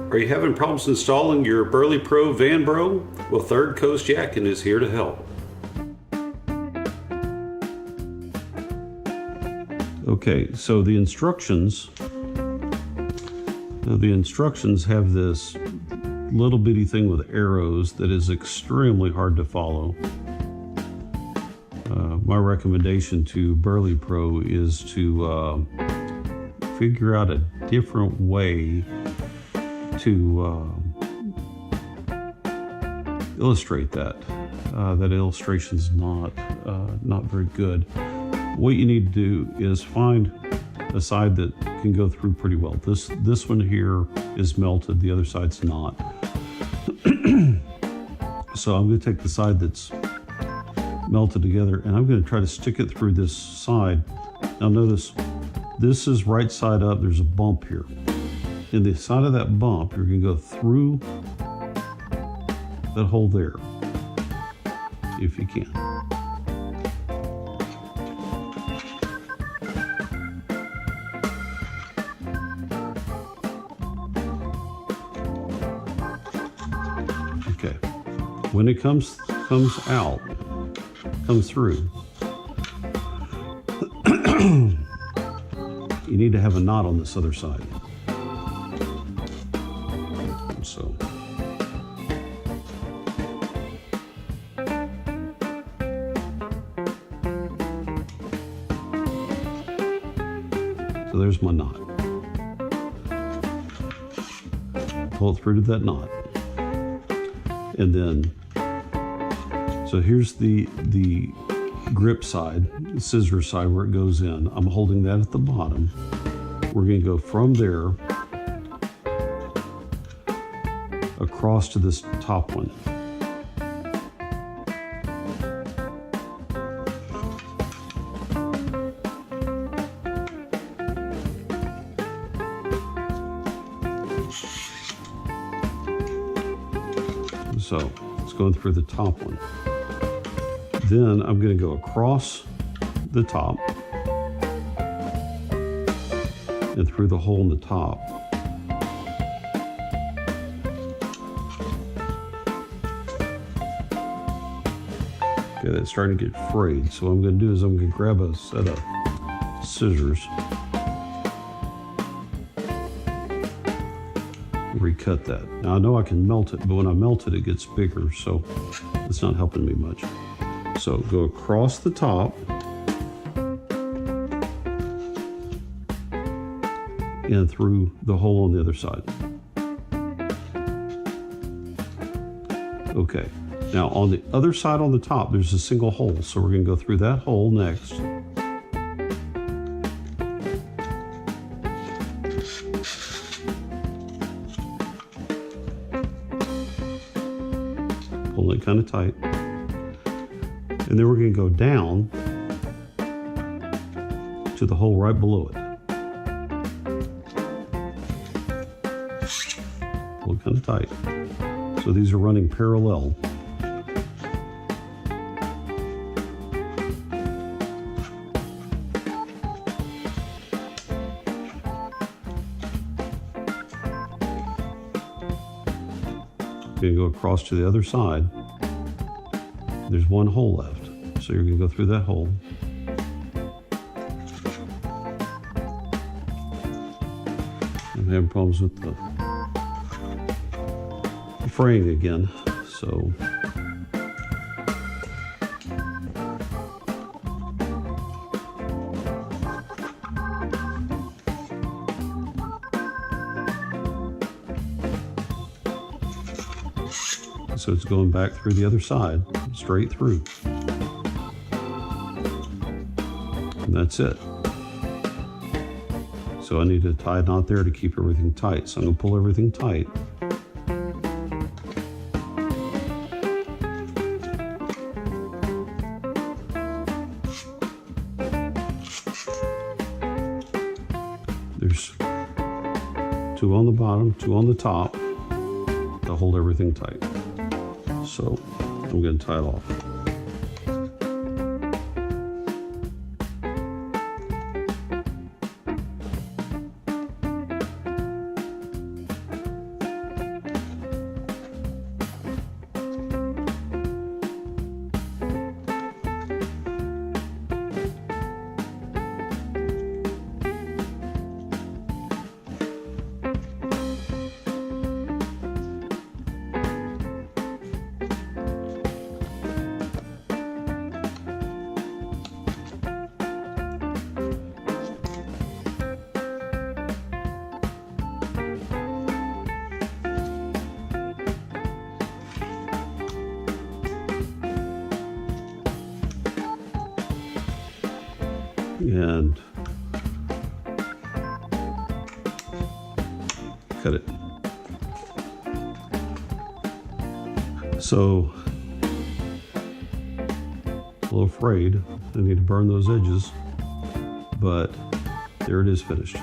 Are you having problems installing your Berley Pro Van Bro? Well, Third Coast Yakin is here to help. Okay, so the instructions have this little bitty thing with arrows that is extremely hard to follow. My recommendation to Berley Pro is to figure out a different way to illustrate that. That illustration's not very good. What you need to do is find a side that can go through pretty well. This one here is melted, the other side's not. So I'm going to take the side that's melted together and I'm going to try to stick it through this side. Now notice, this is right side up, there's a bump here. In the side of that bump, you're going to go through that hole there, if you can. Okay, when it comes through, you need to have a knot on this other side. So there's my knot. Pull it through to that knot. And then, so here's the grip side, the scissor side where it goes in. I'm holding that at the bottom. We're going to go from there across to this top one. So it's going through the top one. Then I'm going to go across the top and through the hole in the top. Okay, that's starting to get frayed. So what I'm going to do is I'm going to grab a set of scissors, recut that. Now I know I can melt it, but when I melt it, it gets bigger, so it's not helping me much. So go across the top and through the hole on the other side. Okay, now on the other side on the top, there's a single hole, so we're going to go through that hole next. Pull it kind of tight. And then we're going to go down to the hole right below it. Pull it kind of tight. So these are running parallel. Going to go across to the other side. There's one hole left, so you're going to go through that hole. I'm having problems with the fraying again, so it's going back through the other side, straight through. And that's it. So I need to tie a knot there to keep everything tight. So I'm going to pull everything tight. There's two on the bottom, two on the top to hold everything tight. So I'm going to tie it off. and cut it. So, a little afraid I need to burn those edges, but there it is finished.